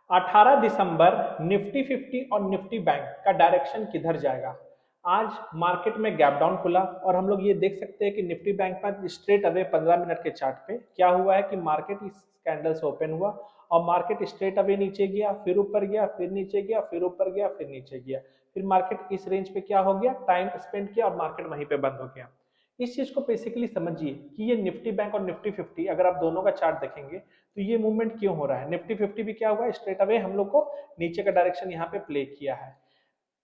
18 दिसंबर Nifty 50 और Nifty bank का direction किधर जाएगा। आज मार्केट में गैप डाउन खुला और हम लोग ये देख सकते हैं कि निफ्टी बैंक पर स्ट्रेट अवे 15 मिनट के चार्ट पे क्या हुआ है कि मार्केट इस कैंडल से ओपन हुआ और मार्केट स्ट्रेट अवे नीचे गया, फिर ऊपर गया, फिर नीचे गया, फिर ऊपर गया, फिर नीचे गया, फिर मार्केट इस रेंज पे क्या हो गया, टाइम स्पेंड किया और मार्केट वहीं पे बंद हो गया। इस चीज को बेसिकली समझिए कि ये निफ्टी बैंक और निफ्टी 50 अगर आप दोनों का चार्ट देखेंगे तो ये मूवमेंट क्यों हो रहा है। निफ्टी 50 भी क्या हुआ, स्ट्रेट अवे हम लोग को नीचे का डायरेक्शन यहाँ पे प्ले किया है।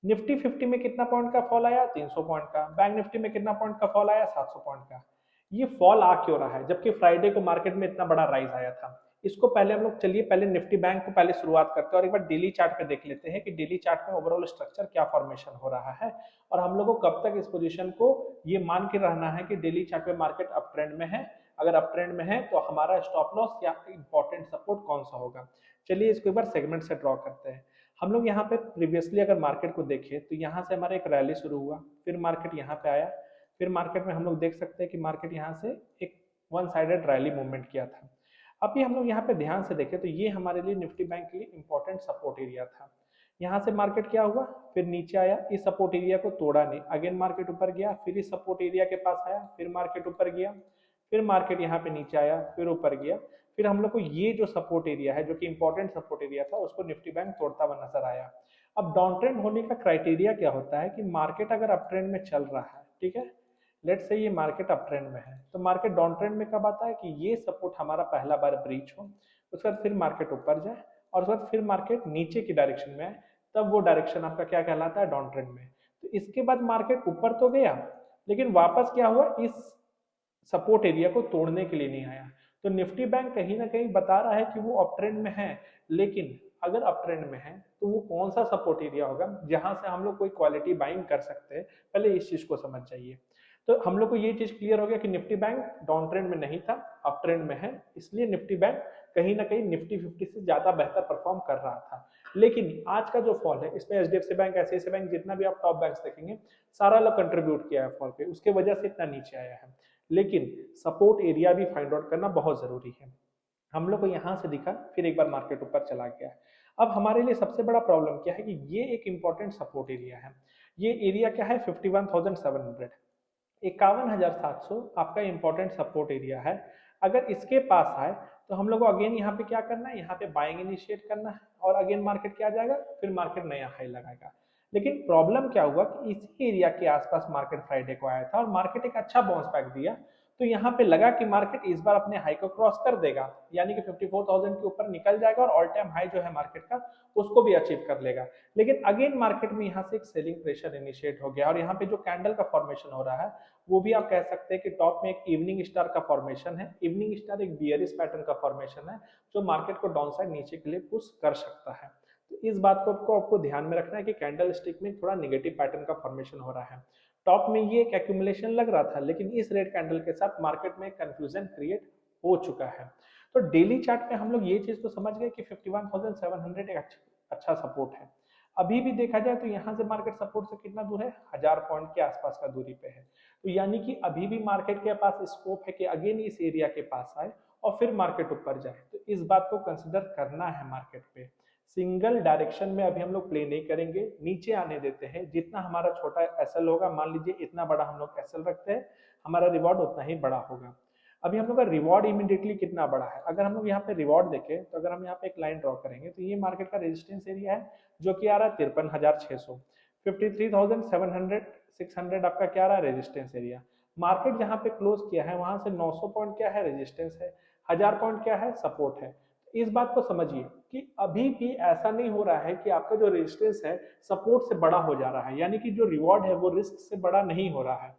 निफ्टी 50 में कितना पॉइंट का फॉल आया, 300 पॉइंट का। बैंक निफ्टी में कितना पॉइंट का फॉल आया, 700 पॉइंट का। ये फॉल आ क्यों रहा है जबकि फ्राइडे को मार्केट में इतना बड़ा राइज आया था। इसको पहले हम लोग चलिए पहले निफ्टी बैंक को पहले शुरुआत करते हैं और एक बार डेली चार्ट पे देख लेते हैं कि डेली चार्ट में ओवरऑल स्ट्रक्चर क्या फॉर्मेशन हो रहा है और हम लोग को कब तक इस पोजीशन को ये मान के रहना है कि डेली चार्ट पे मार्केट अप ट्रेंड में है। अगर अप ट्रेंड में है तो हमारा स्टॉप लॉस या इंपॉर्टेंट सपोर्ट कौन सा होगा। चलिए इसको एक बार सेगमेंट से ड्रॉ करते हैं। हम लोग यहाँ पे प्रीवियसली अगर मार्केट को देखें तो यहाँ से हमारा एक रैली शुरू हुआ, फिर मार्केट यहाँ पे आया, फिर मार्केट में हम लोग देख सकते हैं कि मार्केट यहाँ से एक वन साइडेड रैली मूवमेंट किया था। अभी हम लोग यहाँ पे ध्यान से देखें तो ये हमारे लिए निफ्टी बैंक के लिए इंपॉर्टेंट सपोर्ट एरिया था। यहाँ से मार्केट क्या हुआ, फिर नीचे आया, इस सपोर्ट एरिया को तोड़ा नहीं, अगेन मार्केट ऊपर गया, फिर इस सपोर्ट एरिया के पास आया, फिर मार्केट ऊपर गया, फिर मार्केट यहाँ पे नीचे आया, फिर ऊपर गया, फिर हम लोग को ये जो सपोर्ट एरिया है जो कि इंपॉर्टेंट सपोर्ट एरिया था उसको निफ्टी बैंक तोड़ता हुआ नजर आया। अब डाउन ट्रेंड होने का क्राइटेरिया क्या होता है कि मार्केट अगर अप ट्रेंड में चल रहा है, ठीक है, लेट्स से ये मार्केट अप ट्रेंड में है तो मार्केट डाउन ट्रेंड में कब आता है कि ये सपोर्ट हमारा पहला बार ब्रीच हो, उसके बाद फिर मार्केट ऊपर जाए और उसके बाद फिर मार्केट नीचे की डायरेक्शन में आए, तब वो डायरेक्शन आपका क्या कहलाता है, डाउन ट्रेंड में। तो इसके बाद मार्केट ऊपर तो गया लेकिन वापस क्या हुआ, इस सपोर्ट एरिया को तोड़ने के लिए नहीं आया। तो निफ्टी बैंक कहीं ना कहीं बता रहा है कि वो अप ट्रेंड में है, लेकिन अगर अप ट्रेंड में है तो वो कौन सा सपोर्ट एरिया होगा जहां से हम लोग कोई क्वालिटी बाइंग कर सकते हैं, पहले इस चीज को समझ जाइए। तो हम लोग को ये चीज क्लियर हो गया कि निफ्टी बैंक डाउन ट्रेंड में नहीं था, अप ट्रेंड में है, इसलिए निफ्टी बैंक कहीं ना कहीं निफ्टी 50 से ज्यादा बेहतर परफॉर्म कर रहा था। लेकिन आज का जो फॉल है इसमें एचडीएफसी बैंक, ऐसे बैंक, जितना भी आप टॉप बैंक देखेंगे सारा लोग कंट्रीब्यूट किया है फॉल पे, उसके वजह से इतना नीचे आया है। लेकिन सपोर्ट एरिया भी फाइंड आउट करना बहुत जरूरी है। हम लोग को यहाँ से दिखा, फिर एक बार मार्केट ऊपर चला गया। अब हमारे लिए सबसे बड़ा प्रॉब्लम क्या है कि ये एक इंपॉर्टेंट सपोर्ट एरिया है। ये एरिया क्या है, 51,700, 51,700 आपका इंपॉर्टेंट सपोर्ट एरिया है। अगर इसके पास आए तो हम लोग को अगेन यहाँ पे क्या करना है, यहाँ पे बाइंग इनिशिएट करना है और अगेन मार्केट क्या जाएगा, फिर मार्केट नया हाई लगाएगा। लेकिन प्रॉब्लम क्या हुआ कि इसी एरिया के आसपास मार्केट फ्राइडे को आया था और मार्केट एक अच्छा बाउंस बैक दिया। तो यहाँ पे लगा कि मार्केट इस बार अपने हाई को क्रॉस कर देगा, यानी कि 54,000 के ऊपर निकल जाएगा और ऑल टाइम हाई जो है मार्केट का उसको भी अचीव कर लेगा। लेकिन अगेन मार्केट में यहाँ से एक सेलिंग प्रेशर इनिशिएट हो गया और यहाँ पे जो कैंडल का फॉर्मेशन हो रहा है वो भी आप कह सकते हैं कि टॉप में एक इवनिंग स्टार का फॉर्मेशन है। इवनिंग स्टार एक बियरिश पैटर्न का फॉर्मेशन है जो मार्केट को डाउन साइड नीचे के लिए पुश कर सकता है। तो इस बात को आपको ध्यान में रखना है कि कैंडल स्टिक में थोड़ा निगेटिव पैटर्न का फॉर्मेशन हो रहा है। टॉप में ये एक एक्यूमुलेशन लग रहा था लेकिन इस रेड कैंडल के साथ मार्केट में कंफ्यूजन क्रिएट हो चुका है। तो डेली चार्ट में हम लोग ये चीज तो समझ गए कि 51,700 एक अच्छा सपोर्ट है। अभी भी देखा जाए तो यहाँ से मार्केट सपोर्ट से कितना दूर है, 1000 पॉइंट के आसपास का दूरी पे है। तो यानी कि अभी भी मार्केट के पास स्कोप है कि अगेन इस एरिया के पास आए और फिर मार्केट ऊपर जाए। तो इस बात को कंसिडर करना है मार्केट पे। सिंगल डायरेक्शन में अभी हम लोग प्ले नहीं करेंगे, नीचे आने देते हैं। जितना हमारा छोटा एसएल होगा, मान लीजिए इतना बड़ा हम लोग एसएल रखते हैं, हमारा रिवॉर्ड उतना ही बड़ा होगा। अभी हम लोग का रिवॉर्ड इमीडिएटली कितना बड़ा है, अगर हम लोग यहाँ पे रिवॉर्ड देखें तो अगर हम यहाँ पे एक लाइन ड्रॉ करेंगे तो ये मार्केट का रेजिस्टेंस एरिया है जो कि आ रहा है 53,600, 53,700, 600 आपका क्या रहा है रेजिस्टेंस एरिया। मार्केट जहाँ पे क्लोज किया है वहां से 900 पॉइंट क्या है रेजिस्टेंस है, 1000 पॉइंट क्या है सपोर्ट है। इस बात को समझिए कि अभी भी ऐसा नहीं हो रहा है कि आपका जो रेजिस्टेंस है सपोर्ट से बड़ा हो जा रहा है, यानी कि जो रिवॉर्ड है वो रिस्क से बड़ा नहीं हो रहा है।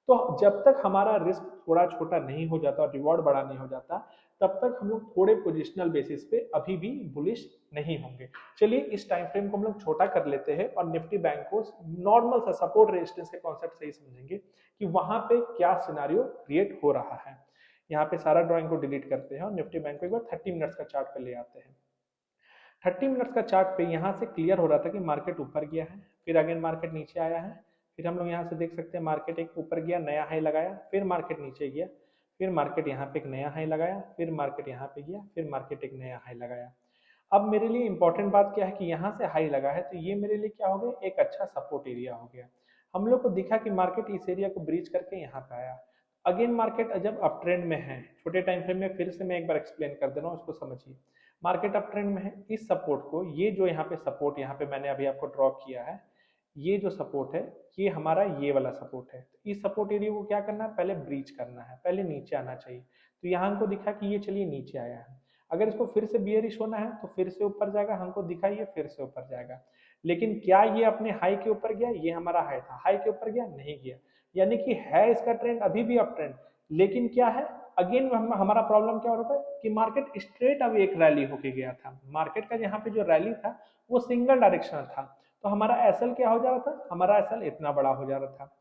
तो जब तक हमारा रिस्क थोड़ा छोटा नहीं हो जाता और रिवॉर्ड बड़ा नहीं हो जाता तब तक हम लोग थोड़े पोजिशनल बेसिस पे अभी भी बुलिश नहीं होंगे। चलिए इस टाइम फ्रेम को हम लोग छोटा कर लेते हैं और निफ्टी बैंक को नॉर्मल सा सपोर्ट रेजिस्टेंस के कॉन्सेप्ट से ही समझेंगे कि वहां पे क्या सिनारियो क्रिएट हो रहा है। यहाँ पे सारा ड्राइंग को डिलीट करते हैं और निफ्टी बैंक को एक बार 30 मिनट्स का चार्ट पे ले आते हैं। 30 मिनट्स का चार्ट पे यहाँ से क्लियर हो रहा था कि मार्केट ऊपर गया है, फिर अगेन मार्केट नीचे आया है, फिर हम लोग यहाँ से देख सकते हैं मार्केट एक ऊपर गया, नया हाई लगाया, फिर मार्केट नीचे गया, फिर मार्केट यहाँ पे एक नया हाई लगाया, फिर मार्केट यहाँ पे गया, फिर मार्केट एक नया हाई लगाया। अब मेरे लिए इंपॉर्टेंट बात क्या है कि यहाँ से हाई लगा है तो ये मेरे लिए क्या हो गया, एक अच्छा सपोर्ट एरिया हो गया। हम लोग को दिखा कि मार्केट इस एरिया को ब्रीच करके यहाँ पे आया। अगेन मार्केट जब अप ट्रेंड में है, छोटे टाइम फ्रेम में, फिर से मैं एक बार एक्सप्लेन कर दे रहा हूँ, उसको समझिए। मार्केट अप ट्रेंड में है, इस सपोर्ट को, ये जो यहाँ पे सपोर्ट यहाँ पे मैंने अभी आपको ड्रॉ किया है, ये जो सपोर्ट है, ये हमारा ये वाला सपोर्ट है। तो इस सपोर्ट एरिया को क्या करना है, पहले ब्रीच करना है, पहले नीचे आना चाहिए। तो यहाँ हमको दिखा कि ये चलिए नीचे आया है। अगर इसको फिर से बियरिश होना है तो फिर से ऊपर जाएगा, हमको दिखाइए फिर से ऊपर जाएगा। लेकिन क्या ये अपने हाई के ऊपर गया, ये हमारा हाई था, हाई के ऊपर गया, नहीं गया। यानी कि है इसका ट्रेंड अभी भी अप ट्रेंड, लेकिन क्या है, अगेन हमारा प्रॉब्लम क्या हो रहा था कि मार्केट स्ट्रेट अभी एक रैली होके गया था। मार्केट का यहाँ पे जो रैली था वो सिंगल डायरेक्शनल था। तो हमारा एसएल क्या हो जा रहा था, हमारा एसएल इतना बड़ा हो जा रहा था।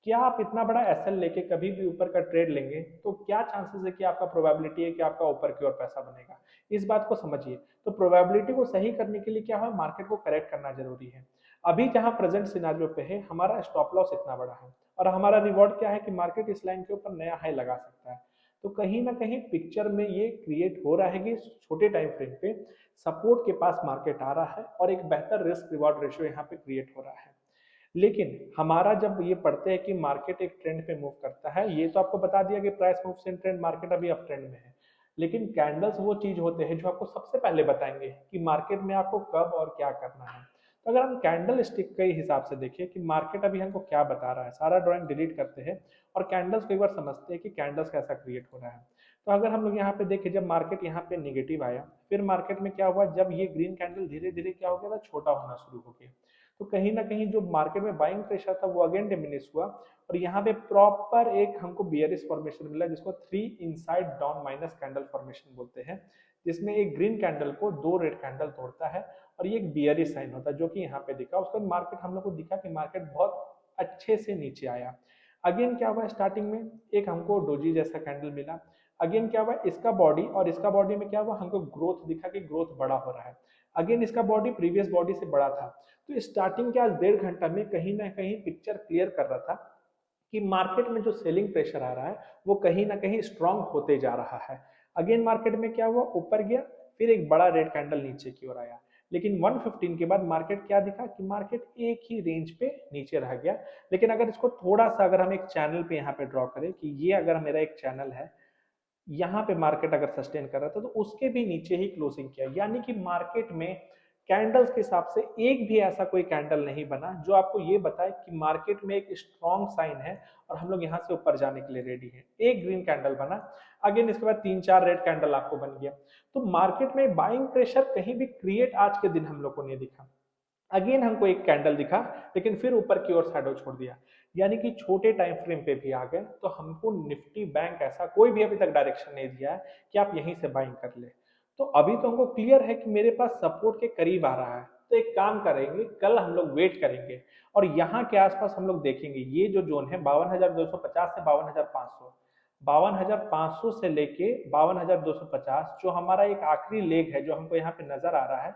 क्या आप इतना बड़ा एसएल लेके कभी भी ऊपर का ट्रेड लेंगे तो क्या चांसेस है कि आपका प्रोबेबिलिटी है कि आपका ऊपर की ओर पैसा बनेगा, इस बात को समझिए। तो प्रोबेबिलिटी को सही करने के लिए क्या है, मार्केट को करेक्ट करना जरूरी है। अभी जहां प्रेजेंट सिनारियो पे है, हमारा स्टॉप लॉस इतना बड़ा है और हमारा रिवॉर्ड क्या है कि मार्केट इस लाइन के ऊपर नया हाई लगा सकता है। तो कहीं ना कहीं पिक्चर में ये क्रिएट हो रहा है कि छोटे टाइम फ्रेम पे सपोर्ट के पास मार्केट आ रहा है और एक बेहतर रिस्क रिवॉर्ड रेशियो यहाँ पे क्रिएट हो रहा है। लेकिन हमारा जब ये पढ़ते हैं कि मार्केट एक ट्रेंड पे मूव करता है, ये तो आपको बता दिया कि price moves in trend, market अभी अप ट्रेंड में है। लेकिन कैंडल्स वो चीज होते हैं जो आपको सबसे पहले बताएंगे कि मार्केट में आपको कब और क्या करना है। तो अगर हम कैंडल स्टिक के हिसाब से देखिए कि मार्केट अभी हमको क्या बता रहा है, सारा ड्राइंग डिलीट करते हैं और कैंडल्स को एक बार समझते हैं कि कैंडल्स कैसा क्रिएट हो रहा है। तो अगर हम लोग यहाँ पे देखें, जब मार्केट यहाँ पे निगेटिव आया, फिर मार्केट में क्या हुआ, जब ये ग्रीन कैंडल धीरे धीरे क्या हो गया था, छोटा होना शुरू हो गया। तो कहीं ना कहीं जो मार्केट में बाइंग प्रेशर था वो अगेन डिमिनिश हुआ और यहाँ पे प्रॉपर एक हमको बियरिश फॉर्मेशन मिला, जिसको 3 inside down minus candle formation बोलते हैं, जिसमें एक ग्रीन कैंडल को 2 रेड कैंडल तोड़ता है और ये एक बियरिश साइन होता है, जो कि यहाँ पे दिखा। उसके बाद मार्केट हम लोग को दिखा कि मार्केट बहुत अच्छे से नीचे आया। अगेन क्या हुआ, स्टार्टिंग में एक हमको डोजी जैसा कैंडल मिला। अगेन क्या हुआ, इसका बॉडी और इसका बॉडी में क्या हुआ, हमको ग्रोथ दिखा कि ग्रोथ बड़ा हो रहा है। अगेन इसका बॉडी प्रीवियस बॉडी से बड़ा था। तो स्टार्टिंग के आज 1.5 घंटा में कहीं ना कहीं पिक्चर क्लियर कर रहा था कि मार्केट में जो सेलिंग प्रेशर आ रहा है वो कहीं ना कहीं स्ट्रांग होते जा रहा है। अगेन मार्केट में क्या हुआ, ऊपर गया, फिर एक बड़ा रेड कैंडल नीचे की ओर आया। लेकिन 115 के बाद मार्केट क्या दिखा कि मार्केट एक ही रेंज पे नीचे रह गया। लेकिन अगर इसको थोड़ा सा अगर हम एक चैनल पे यहाँ पे ड्रॉ करें कि ये अगर मेरा एक चैनल है, यहाँ पे मार्केट अगर सस्टेन कर रहा था तो उसके भी नीचे ही क्लोजिंग किया। यानी कि मार्केट में कैंडल्स के हिसाब से एक भी ऐसा कोई कैंडल नहीं बना जो आपको ये बताए कि मार्केट में एक स्ट्रॉन्ग साइन है और हम लोग यहाँ से ऊपर जाने के लिए रेडी हैं। एक ग्रीन कैंडल बना, अगेन इसके बाद 3-4 रेड कैंडल आपको बन गया। तो मार्केट में बाइंग प्रेशर कहीं भी क्रिएट आज के दिन हम लोग को नहीं दिखा। अगेन हमको एक कैंडल दिखा, लेकिन फिर ऊपर की ओर शैडो छोड़ दिया। यानी कि छोटे टाइम फ्रेम पे भी आ गए। तो हमको निफ्टी बैंक ऐसा कोई भी अभी तक डायरेक्शन नहीं दिया है कि आप यहीं से बाइंग कर ले। तो अभी तो हमको क्लियर है कि मेरे पास सपोर्ट के करीब आ रहा है। तो एक काम करेंगे, कल हम लोग वेट करेंगे और यहाँ के आसपास हम लोग देखेंगे ये जो जोन है 52,250 से 52,500, 52,500 से लेके 52,250, जो हमारा एक आखिरी लेग है जो हमको यहाँ पे नजर आ रहा है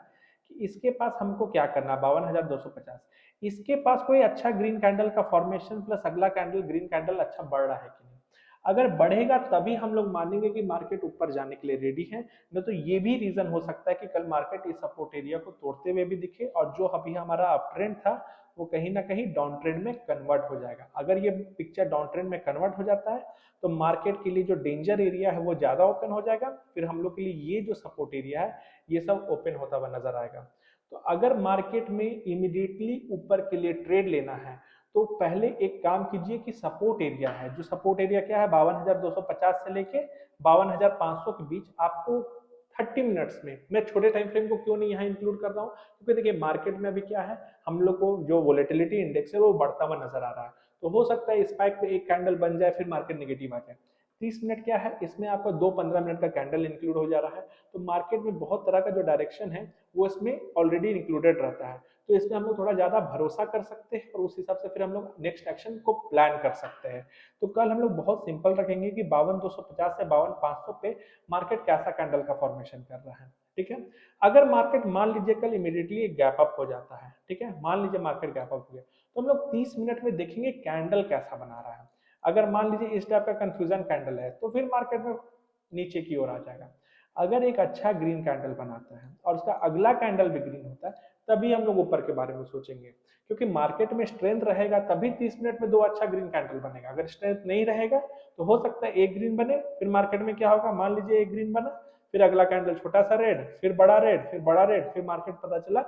कि इसके पास हमको क्या करना है, 52,250। इसके पास कोई अच्छा ग्रीन कैंडल का फॉर्मेशन प्लस अगला कैंडल ग्रीन कैंडल अच्छा बढ़ रहा है कि नहीं। अगर बढ़ेगा तभी हम लोग मानेंगे कि मार्केट ऊपर जाने के लिए रेडी है। न तो ये भी रीजन हो सकता है कि कल मार्केट इस सपोर्ट एरिया को तोड़ते हुए भी दिखे और जो अभी हमारा अप ट्रेंड था वो कहीं ना कहीं डाउन ट्रेंड में कन्वर्ट हो जाएगा। अगर ये पिक्चर डाउन ट्रेंड में कन्वर्ट हो जाता है तो मार्केट के लिए जो डेंजर एरिया है वो ज्यादा ओपन हो जाएगा। फिर हम लोग के लिए ये जो सपोर्ट एरिया है ये सब ओपन होता हुआ नजर आएगा। तो अगर मार्केट में इमीडिएटली ऊपर के लिए ट्रेड लेना है तो पहले एक काम कीजिए कि सपोर्ट एरिया है, जो सपोर्ट एरिया क्या है 52,250 से लेके 52,500 के बीच, आपको 30 मिनट्स में, मैं छोटे टाइम फ्रेम को क्यों नहीं यहाँ इंक्लूड कर रहा हूँ क्योंकि देखिए मार्केट में अभी क्या है, हम लोग को जो वोलेटिलिटी इंडेक्स है वो बढ़ता हुआ नजर आ रहा है। तो हो सकता है स्पाइक पे एक कैंडल बन जाए फिर मार्केट नेगेटिव आ जाए। 30 मिनट क्या है, इसमें आपका 2 15 मिनट का कैंडल इंक्लूड हो जा रहा है। तो मार्केट में बहुत तरह का जो डायरेक्शन है वो इसमें ऑलरेडी इंक्लूडेड रहता है। तो इसमें हम लोग थोड़ा ज्यादा भरोसा कर सकते हैं और उस हिसाब से फिर हम लोग नेक्स्ट एक्शन को प्लान कर सकते हैं। तो कल हम लोग बहुत सिंपल रखेंगे कि 52,250 से 52,500 पे मार्केट कैसा कैंडल का फॉर्मेशन कर रहा है। ठीक है, अगर मार्केट मान लीजिए कल इमीडिएटली गैप अप हो जाता है, ठीक है, मान लीजिए मार्केट गैप अप हो गया, तो हम लोग 30 मिनट में देखेंगे कैंडल कैसा बना रहा है। अगर मान लीजिए इस टाइप का कंफ्यूजन कैंडल है तो फिर मार्केट में नीचे की ओर आ जाएगा। अगर एक अच्छा ग्रीन कैंडल बनाता है और उसका अगला कैंडल भी ग्रीन होता है, तभी हम लोग ऊपर के बारे में सोचेंगे, क्योंकि मार्केट में स्ट्रेंथ रहेगा तभी 30 मिनट में दो अच्छा ग्रीन कैंडल बनेगा। अगर स्ट्रेंथ नहीं रहेगा तो हो सकता है एक ग्रीन बने, फिर मार्केट में क्या होगा, मान लीजिए एक ग्रीन बना, फिर अगला कैंडल छोटा सा रेड, फिर बड़ा रेड, फिर बड़ा रेड, फिर मार्केट पता चला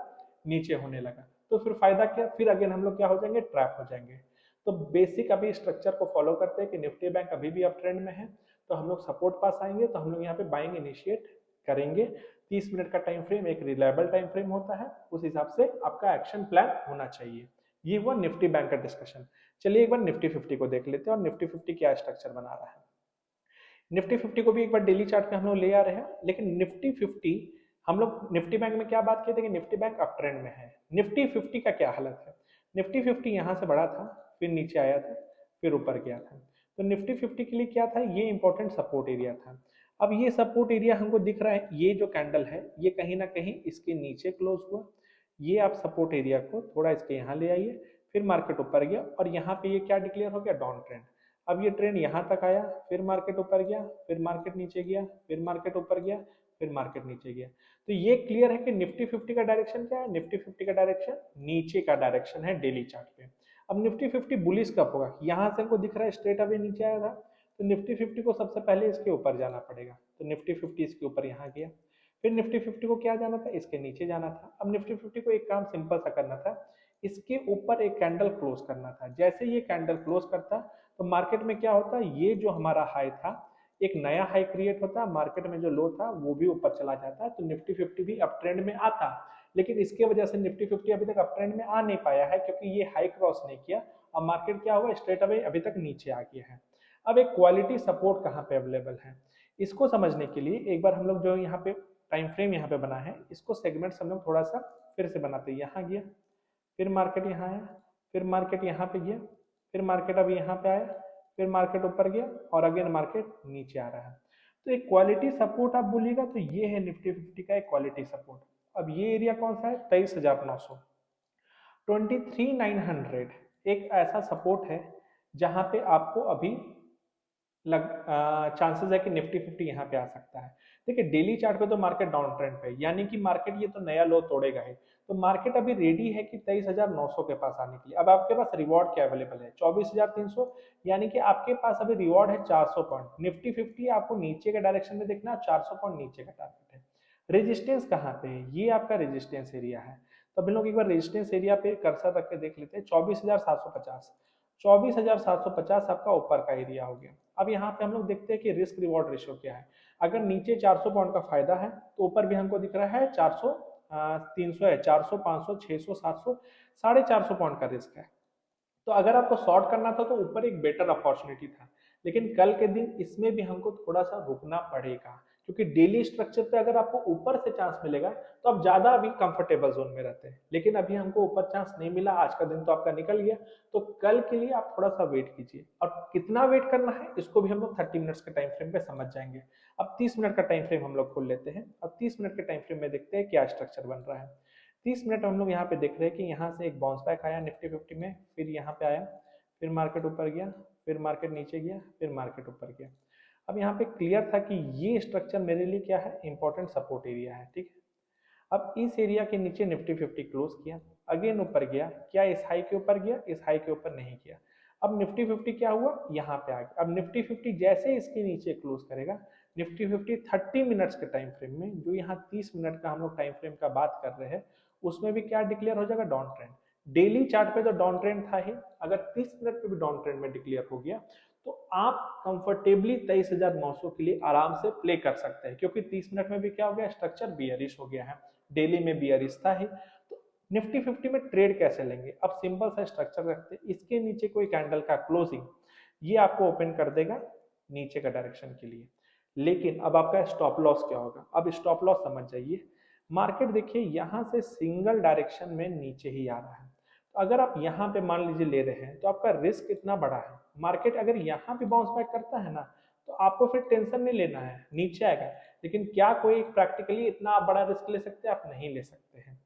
नीचे होने लगा, तो फिर फायदा क्या, फिर अगेन हम लोग क्या हो जाएंगे, ट्रैप हो जाएंगे। तो बेसिक अभी स्ट्रक्चर को फॉलो करते हैं कि निफ्टी बैंक अभी भी अप ट्रेंड में है, तो हम लोग सपोर्ट पास आएंगे तो हम लोग यहाँ पे बाइंग इनिशिएट करेंगे। 30 मिनट का टाइम फ्रेम एक रिलायबल टाइम फ्रेम होता है, उस हिसाब से आपका एक्शन प्लान होना चाहिए। ये हुआ निफ्टी बैंक का डिस्कशन। चलिए एक बार निफ्टी 50 को देख लेते हैं और निफ्टी 50 क्या स्ट्रक्चर बना रहा है। निफ्टी 50 को भी एक बार डेली चार्ट पे हम लोग ले आ रहे हैं, लेकिन निफ्टी 50 हम लोग निफ्टी बैंक में क्या बात किए थे कि निफ्टी बैंक अप ट्रेंड में है। निफ्टी 50 का क्या हालत है, निफ्टी 50 यहाँ से बढ़ा था, फिर नीचे आया था, फिर ऊपर गया था। तो निफ्टी 50 के लिए क्या था, ये इंपॉर्टेंट सपोर्ट एरिया था। अब ये सपोर्ट एरिया हमको दिख रहा है, ये जो कैंडल है ये कहीं ना कहीं इसके नीचे क्लोज हुआ। ये आप सपोर्ट एरिया को थोड़ा इसके यहाँ ले आइए, फिर मार्केट ऊपर गया और यहाँ पे ये क्या डिक्लेयर हो गया, डाउन ट्रेंड। अब ये ट्रेंड यहाँ तक आया, फिर मार्केट ऊपर गया, फिर मार्केट नीचे गया, फिर मार्केट ऊपर गया, फिर मार्केट नीचे गया। तो ये क्लियर है कि निफ्टी 50 का डायरेक्शन क्या है, निफ्टी 50 का डायरेक्शन नीचे का डायरेक्शन है डेली चार्ट पे। अब निफ्टी 50 बुलिश कब होगा, यहाँ से हमको दिख रहा है स्ट्रेट अवे नीचे आया था, तो निफ्टी 50 को सबसे पहले इसके ऊपर जाना पड़ेगा। तो निफ्टी 50 इसके ऊपर यहाँ गया, फिर निफ्टी 50 को क्या जाना था, इसके नीचे जाना था। अब निफ्टी 50 को एक काम सिंपल सा करना था, इसके ऊपर एक कैंडल क्लोज करना था। जैसे ये कैंडल क्लोज करता तो मार्केट में क्या होता, ये जो हमारा हाई था एक नया हाई क्रिएट होता, मार्केट में जो लो था वो भी ऊपर चला जाता, तो निफ्टी 50 भी अप ट्रेंड में आता। लेकिन इसके वजह से निफ्टी 50 अभी तक अप ट्रेंड में आ नहीं पाया है, क्योंकि ये हाई क्रॉस नहीं किया। अब मार्केट क्या हुआ, स्ट्रेट अवे अभी तक नीचे आ गया है। अब एक क्वालिटी सपोर्ट कहाँ पे अवेलेबल है, इसको समझने के लिए एक बार हम लोग जो यहाँ पे टाइम फ्रेम यहाँ पे बना है, इसको सेगमेंट्स हम लोग थोड़ा सा फिर से बनाते हैं। यहाँ गया, फिर मार्केट यहाँ आया, फिर मार्केट यहाँ पे गया, फिर मार्केट अब यहाँ पे आया, फिर मार्केट ऊपर गया और अगेन मार्केट नीचे आ रहा है। तो एक क्वालिटी सपोर्ट आप बोलिएगा तो ये है निफ्टी 50 का एक क्वालिटी सपोर्ट। अब ये एरिया कौन सा है, 23,900, 23,900 एक ऐसा सपोर्ट है जहां पे आपको अभी चांसेस है कि निफ्टी 50 यहाँ पे आ सकता है। देखिए डेली चार्ट पे तो मार्केट डाउन ट्रेंड पे, यानी कि मार्केट ये तो नया लो तोड़ेगा ही। तो मार्केट अभी रेडी है कि 23,900 के पास आने के लिए। अब आपके पास रिवॉर्ड क्या अवेलेबल है, 24,300, यानी कि आपके पास अभी रिवॉर्ड है 400 पॉइंट। निफ्टी 50 आपको नीचे के डायरेक्शन में देखना, 400 पॉइंट नीचे का टारगेट है। रेजिस्टेंस कहाँ पे है, ये आपका रेजिस्टेंस एरिया है। तो हम लोग एक बार रेजिस्टेंस एरिया पे कर्सर रख के देख लेते हैं, 24,750, 24,750 आपका ऊपर का एरिया हो गया। अब यहाँ पे हम लोग देखते हैं कि रिस्क रिवॉर्ड रेशियो क्या है। अगर नीचे 400 पॉइंट का फायदा है तो ऊपर भी हमको दिख रहा है 400, 300 है, 400, 500, 600, 700, 450 पॉइंट का रिस्क है। तो अगर आपको शॉर्ट करना था तो ऊपर एक बेटर अपॉर्चुनिटी था, लेकिन कल के दिन इसमें भी हमको थोड़ा सा रुकना पड़ेगा, क्योंकि डेली स्ट्रक्चर पे अगर आपको ऊपर से चांस मिलेगा तो आप ज्यादा अभी कंफर्टेबल जोन में रहते हैं, लेकिन अभी हमको ऊपर चांस नहीं मिला, आज का दिन तो आपका निकल गया। तो कल के लिए आप थोड़ा सा वेट कीजिए, और कितना वेट करना है इसको भी हम लोग 30 मिनट्स के टाइम फ्रेम पे समझ जाएंगे। अब 30 मिनट का टाइम फ्रेम हम लोग खोल लेते हैं। अब 30 मिनट के टाइम फ्रेम में देखते हैं क्या स्ट्रक्चर बन रहा है। 30 मिनट हम लोग यहाँ पे देख रहे हैं कि यहाँ से एक बाउंस बैक आया निफ्टी 50 में, फिर यहाँ पे आया, फिर मार्केट ऊपर गया, फिर मार्केट नीचे गया, फिर मार्केट ऊपर गया। अब यहाँ पे क्लियर था कि ये स्ट्रक्चर मेरे लिए क्या है, इंपॉर्टेंट सपोर्ट एरिया है, ठीक है। अब इस एरिया के नीचे निफ्टी 50 क्लोज किया, अगेन ऊपर गया, क्या इस हाई के ऊपर गया, इस हाई के ऊपर नहीं गया। अब निफ्टी 50 क्या हुआ, यहाँ पे आ गया। अब निफ्टी 50 जैसे इसके नीचे क्लोज करेगा, निफ्टी 50 30 मिनट्स के टाइम फ्रेम में, जो यहाँ 30 मिनट का हम लोग टाइम फ्रेम का बात कर रहे हैं, उसमें भी क्या डिक्लेयर हो जाएगा, डाउन ट्रेंड। डेली चार्ट पे तो डाउन ट्रेंड था ही, अगर 30 मिनट पे भी डाउन ट्रेंड में डिक्लेयर हो गया तो आप कंफर्टेबली 23,900 के लिए आराम से प्ले कर सकते हैं, क्योंकि 30 मिनट में भी क्या हो गया, स्ट्रक्चर बियरिश हो गया है, डेली में बियरिश था ही। तो निफ्टी 50 में ट्रेड कैसे लेंगे, अब सिंपल सा स्ट्रक्चर रखते हैं, इसके नीचे कोई कैंडल का क्लोजिंग ये आपको ओपन कर देगा नीचे का डायरेक्शन के लिए। लेकिन अब आपका स्टॉप लॉस क्या होगा, अब स्टॉप लॉस समझ जाइए। मार्केट देखिए यहाँ से सिंगल डायरेक्शन में नीचे ही आ रहा है, तो अगर आप यहाँ पे मान लीजिए ले रहे हैं तो आपका रिस्क इतना बड़ा है। मार्केट अगर यहाँ पे बाउंस बैक करता है ना, तो आपको फिर टेंशन नहीं लेना है, नीचे आएगा। लेकिन क्या कोई प्रैक्टिकली इतना बड़ा रिस्क ले सकते हैं, आप नहीं ले सकते हैं।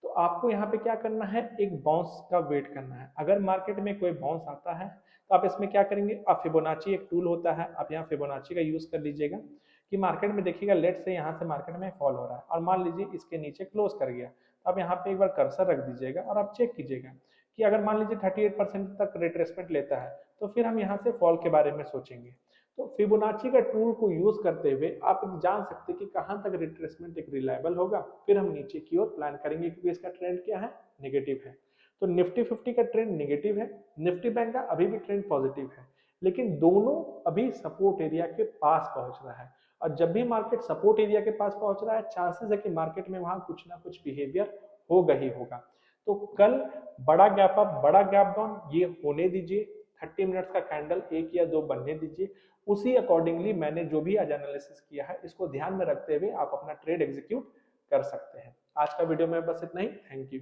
तो आपको यहाँ पे क्या करना है, एक बाउंस का वेट करना है। अगर मार्केट में कोई बाउंस आता है तो आप इसमें क्या करेंगे, आप फिबोनाची एक टूल होता है, आप यहाँ फिबोनाची का यूज कर लीजिएगा कि मार्केट में देखिएगा लेट से यहाँ से मार्केट में फॉल हो रहा है और मान लीजिए इसके नीचे क्लोज कर गया, तो आप यहाँ पे एक बार कर्सर रख दीजिएगा और आप चेक कीजिएगा कि अगर मान लीजिए 38% तक रिट्रेसमेंट लेता है तो फिर हम यहाँ से फॉल के बारे में सोचेंगे। तो फिबोनाची का टूल को यूज करते हुए आप जान सकते हैं कि कहाँ तक रिट्रेसमेंट एक रिलायबल होगा, फिर हम नीचे की ओर प्लान करेंगे क्योंकि इसका ट्रेंड क्या है, नेगेटिव है। तो निफ्टी 50 का ट्रेंड नेगेटिव है, निफ्टी बैंक का अभी भी ट्रेंड पॉजिटिव है, लेकिन दोनों अभी सपोर्ट एरिया के पास पहुंच रहा है। और जब भी मार्केट सपोर्ट एरिया के पास पहुंच रहा है, चांसेस है कि मार्केट में वहां कुछ ना कुछ बिहेवियर होगा ही होगा। तो कल बड़ा गैप अप, बड़ा गैप डाउन ये होने दीजिए, 30 मिनट्स का कैंडल एक या दो बनने दीजिए, उसी अकॉर्डिंगली मैंने जो भी आज एनालिसिस किया है इसको ध्यान में रखते हुए आप अपना ट्रेड एग्जीक्यूट कर सकते हैं। आज का वीडियो में बस इतना ही। Thank you.